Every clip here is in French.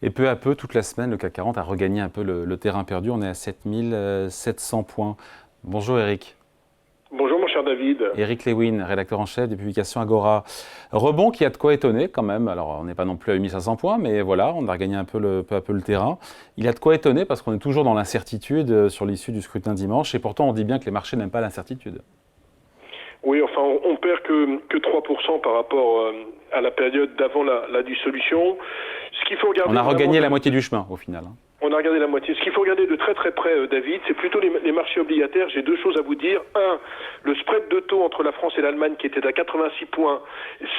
Et peu à peu, toute la semaine, le CAC 40 a regagné un peu le terrain perdu. On est à 7700 points. Bonjour Eric. Bonjour mon cher David. Eric Lewin, rédacteur en chef des publications Agora. Rebond qui a de quoi étonner quand même. Alors on n'est pas non plus à 8500 points, mais voilà, on a regagné peu à peu le terrain. Il a de quoi étonner parce qu'on est toujours dans l'incertitude sur l'issue du scrutin dimanche. Et pourtant on dit bien que les marchés n'aiment pas l'incertitude. Oui, enfin on perd que 3% par rapport à la période d'avant la dissolution. Ce qu'il faut regarder, on a regagné la moitié du chemin au final. On a regardé la moitié. Ce qu'il faut regarder de très très près, David, c'est plutôt les marchés obligataires. J'ai deux choses à vous dire. Un, le spread de taux entre la France et l'Allemagne qui était à 86 points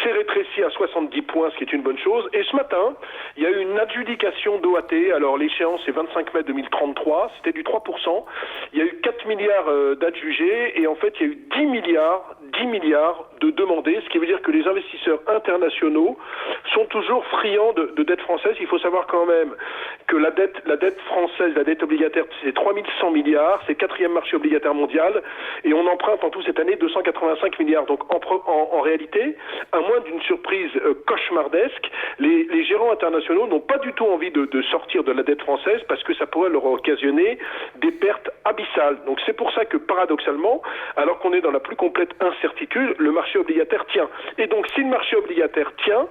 s'est rétréci à 70 points, ce qui est une bonne chose. Et ce matin, il y a eu une adjudication d'OAT. Alors l'échéance est 25 mai 2033, c'était du 3%. Il y a eu 4 milliards d'adjugés et en fait il y a eu 10 milliards de demandés, ce qui veut dire que les investisseurs internationaux sont toujours friands de dette française. Il faut savoir quand même que la dette française, la dette obligataire, c'est 3100 milliards, c'est le quatrième marché obligataire mondial, et on emprunte en tout cette année 285 milliards. Donc en réalité, à moins d'une surprise cauchemardesque, les gérants internationaux n'ont pas du tout envie de sortir de la dette française parce que ça pourrait leur occasionner des pertes abyssales. Donc c'est pour ça que paradoxalement, alors qu'on est dans la plus complète incertitude, le marché obligataire tient. Et donc si le marché obligataire tient,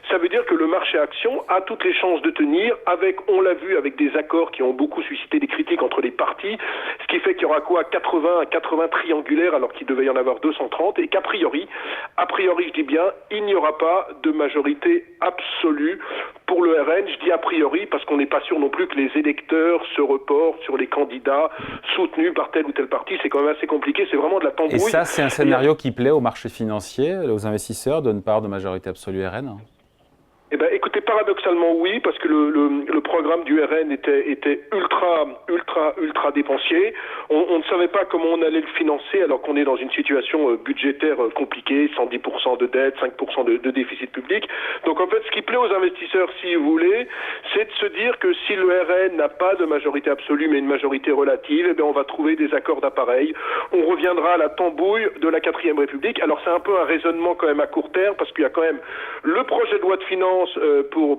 ça veut dire que le marché action a toutes les chances de tenir avec, on l'a vu, avec des accords qui ont beaucoup suscité des critiques entre les partis, ce qui fait qu'il y aura quoi, 80 triangulaires alors qu'il devait y en avoir 230 et qu'a priori, je dis bien, il n'y aura pas de majorité absolue pour le RN. Je dis a priori parce qu'on n'est pas sûr non plus que les électeurs se reportent sur les candidats soutenus par tel ou tel parti. C'est quand même assez compliqué, c'est vraiment de la tambouille. Et ça, c'est un scénario qui plaît aux marchés financiers, aux investisseurs, de ne pas avoir de majorité absolue RN ? Eh ben, écoutez, paradoxalement oui, parce que le programme du RN était ultra dépensier. On ne savait pas comment on allait le financer alors qu'on est dans une situation budgétaire compliquée, 110% de dette, 5% de déficit public. Donc en fait, ce qui plaît aux investisseurs, si vous voulez, c'est de se dire que si le RN n'a pas de majorité absolue mais une majorité relative, eh bien on va trouver des accords d'appareil. On reviendra à la tambouille de la 4e République. Alors c'est un peu un raisonnement quand même à court terme parce qu'il y a quand même le projet de loi de finances pour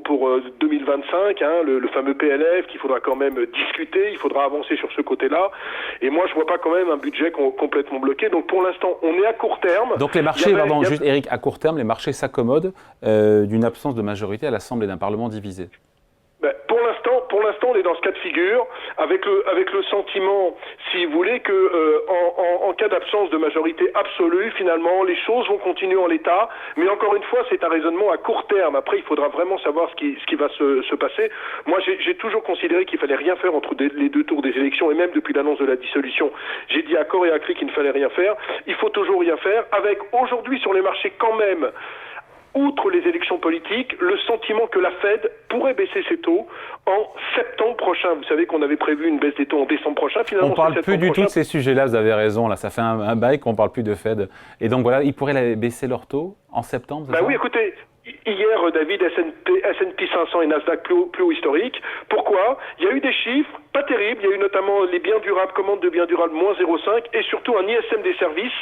2025, le fameux PLF qu'il faudra quand même discuter, il faudra avancer sur ce côté-là. Et moi, je vois pas quand même un budget complètement bloqué. Donc pour l'instant, on est à court terme. Donc les marchés, juste Eric, à court terme, les marchés s'accommodent d'une absence de majorité à l'Assemblée d'un Parlement divisé. Pour l'instant, on est dans ce cas de figure, avec le sentiment, si vous voulez, que en cas d'absence de majorité absolue, finalement, les choses vont continuer en l'état. Mais encore une fois, c'est un raisonnement à court terme. Après, il faudra vraiment savoir ce qui va se passer. Moi, j'ai toujours considéré qu'il fallait rien faire entre les deux tours des élections, et même depuis l'annonce de la dissolution, j'ai dit à corps et à cri qu'il ne fallait rien faire. Il faut toujours rien faire, avec aujourd'hui sur les marchés quand même, outre les élections politiques, le sentiment que la Fed pourrait baisser ses taux en septembre prochain. Vous savez qu'on avait prévu une baisse des taux en décembre prochain. Finalement, on ne parle plus du tout de ces sujets-là, vous avez raison. Là, ça fait un bail qu'on ne parle plus de Fed. Et donc voilà, ils pourraient baisser leurs taux en septembre, oui, écoutez, hier, David, S&P 500 et Nasdaq plus haut historique. Pourquoi ? Il y a eu des chiffres pas terribles. Il y a eu notamment les biens durables, commandes de biens durables, moins 0,5, et surtout un ISM des services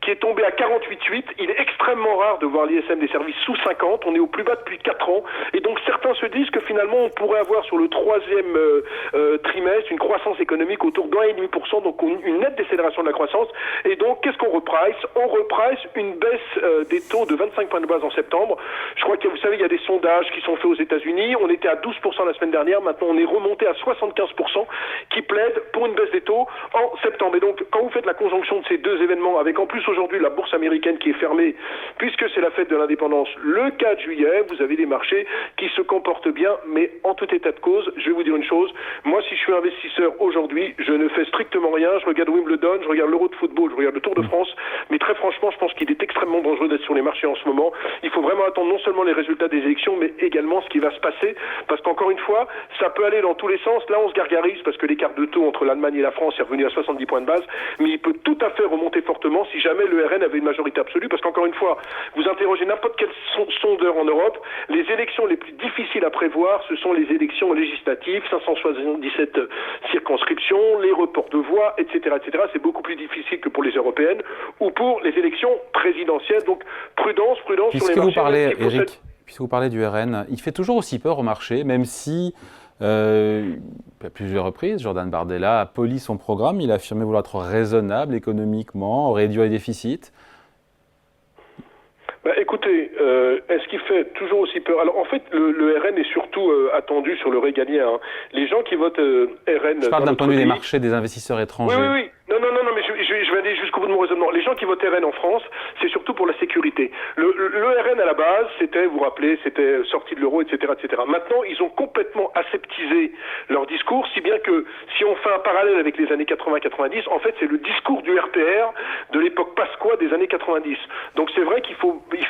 qui est tombé à 48,8. Il est extrêmement rare de voir l'ISM des services sous 50. On est au plus bas depuis 4 ans. Et donc certains se disent que finalement on pourrait avoir sur le troisième trimestre une croissance économique autour de 1,5%, donc une nette décélération de la croissance. Et donc qu'est-ce qu'on reprice ? On reprice une baisse des taux de 25 points de base en septembre. Je crois que vous savez, il y a des sondages qui sont faits aux États-Unis. On était à 12% la semaine dernière. Maintenant on est remonté à 75% qui plaident pour une baisse des taux en septembre. Et donc quand vous faites la conjonction de ces deux événements, avec en plus aujourd'hui la bourse américaine qui est fermée puisque c'est la fête de l'indépendance le 4 juillet, vous avez des marchés qui se comportent bien, mais en tout état de cause, je vais vous dire une chose, moi si je suis investisseur aujourd'hui, je ne fais strictement rien, je regarde Wimbledon, je regarde l'Euro de football, je regarde le Tour de France, mais très franchement je pense qu'il est extrêmement dangereux d'être sur les marchés en ce moment. Il faut vraiment attendre non seulement les résultats des élections, mais également ce qui va se passer, parce qu'encore une fois, ça peut aller dans tous les sens. Là on se gargarise parce que l'écart de taux entre l'Allemagne et la France est revenu à 70 points de base, mais il peut tout à fait remonter fortement si jamais le RN avait une majorité absolue, parce qu'encore une fois, vous interrogez n'importe quel sondeur en Europe, les élections les plus difficiles à prévoir, ce sont les élections législatives, 577 circonscriptions, les reports de voix, etc., etc. C'est beaucoup plus difficile que pour les européennes ou pour les élections présidentielles. Donc prudence sur les marchés. puisque vous parlez du RN, il fait toujours aussi peur au marché, même si, à plusieurs reprises, Jordan Bardella a poli son programme, il a affirmé vouloir être raisonnable économiquement, réduire les déficits. Écoutez, est-ce qu'il fait toujours aussi peur? Alors en fait, le RN est surtout attendu sur le régalien. Hein. Les gens qui votent RN... Je parle d'un point de vue des marchés, des investisseurs étrangers. Oui. Non, mais je vais aller jusqu'au bout de mon raisonnement. Les gens qui votent RN en France, c'est surtout pour la sécurité. Le RN à la base, c'était, vous vous rappelez, c'était sorti de l'euro, etc., etc. Maintenant, ils ont complètement aseptisé leur discours, si bien que si on fait un parallèle avec les années 80-90, en fait, c'est le discours du RPR de l'époque Pasqua des années 90. Donc c'est vrai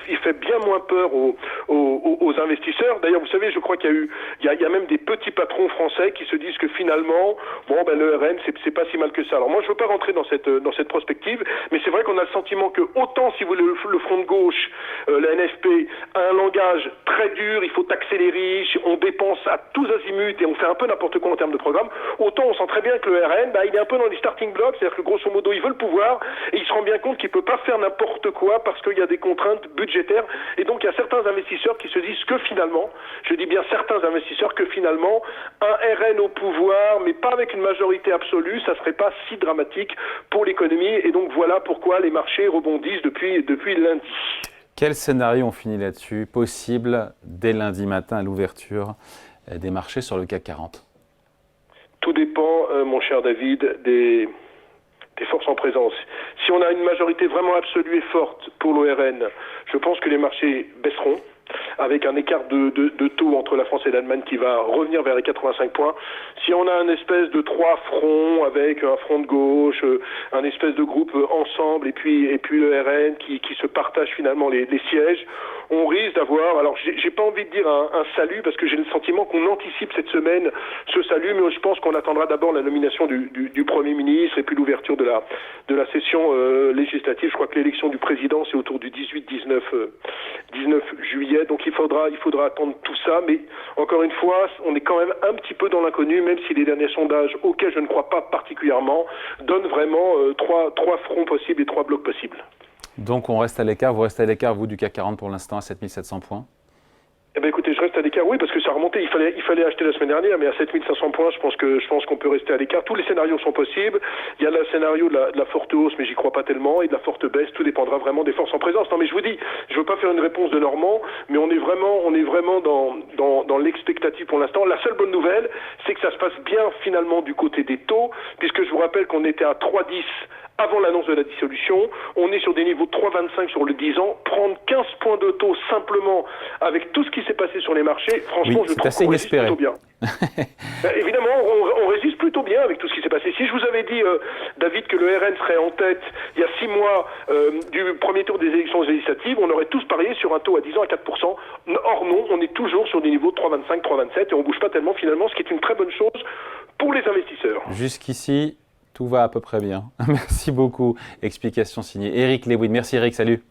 il fait bien moins peur aux investisseurs. D'ailleurs, vous savez, je crois qu'il y a même des petits patrons français qui se disent que finalement, le RN, c'est pas si mal que ça. Alors moi, je veux pas rentrer dans cette prospective, mais c'est vrai qu'on a le sentiment que autant si vous voulez le front de gauche, la NFP, a un langage très dur, il faut taxer les riches, on dépense à tous azimuts et on fait un peu n'importe quoi en termes de programme, autant on sent très bien que le RN, il est un peu dans les starting blocks, c'est-à-dire que grosso modo il veut le pouvoir et il se rend bien compte qu'il peut pas faire n'importe quoi parce qu'il y a des contraintes budgétaires et donc il y a certains investisseurs qui se disent que finalement, je dis bien certains investisseurs, que finalement un RN au pouvoir, mais pas avec une majorité absolue, ça serait pas si dramatique pour l'économie et donc voilà pourquoi les marchés rebondissent depuis lundi. Quel scénario, on finit là-dessus, possible dès lundi matin à l'ouverture des marchés sur le CAC 40? Tout dépend, mon cher David, des forces en présence. Si on a une majorité vraiment absolue et forte pour l'ORN, je pense que les marchés baisseront, avec un écart de taux entre la France et l'Allemagne qui va revenir vers les 85 points. Si on a un espèce de trois fronts, avec un front de gauche, un espèce de groupe ensemble, et puis le RN qui se partage finalement les sièges, on risque d'avoir, alors j'ai pas envie de dire un salut, parce que j'ai le sentiment qu'on anticipe cette semaine ce salut, mais je pense qu'on attendra d'abord la nomination du Premier ministre, et puis l'ouverture de la session législative. Je crois que l'élection du président, c'est autour du 18-19 juillet, donc il faudra attendre tout ça, mais encore une fois, on est quand même un petit peu dans l'inconnu, même si les derniers sondages, auxquels je ne crois pas particulièrement, donnent vraiment trois fronts possibles et trois blocs possibles. Donc on reste à l'écart, vous restez à l'écart, vous, du CAC 40 pour l'instant à 7700 points? Eh bien écoutez, je reste à l'écart, oui, parce que ça remontait, il fallait acheter la semaine dernière, mais à 7500 points, je pense qu'on peut rester à l'écart. Tous les scénarios sont possibles. Il y a le scénario de la forte hausse, mais j'y crois pas tellement, et de la forte baisse, tout dépendra vraiment des forces en présence. Non, mais je vous dis, je veux pas faire une réponse de Normand, mais on est vraiment dans l'expectative pour l'instant. La seule bonne nouvelle, c'est que ça se passe bien finalement du côté des taux, puisque je vous rappelle qu'on était à 3,10 avant l'annonce de la dissolution, on est sur des niveaux de 3,25 sur le 10 ans. Prendre 15 points de taux simplement avec tout ce qui s'est passé sur les marchés, franchement, je trouve qu'on résiste plutôt bien. Évidemment, on résiste plutôt bien avec tout ce qui s'est passé. Si je vous avais dit, David, que le RN serait en tête il y a 6 mois du premier tour des élections législatives, on aurait tous parié sur un taux à 10 ans à 4%. Or non, on est toujours sur des niveaux de 3,25, 3,27 et on ne bouge pas tellement finalement, ce qui est une très bonne chose pour les investisseurs. Jusqu'ici, tout va à peu près bien. Merci beaucoup. Explication signée Eric Lewin. Merci Eric, salut.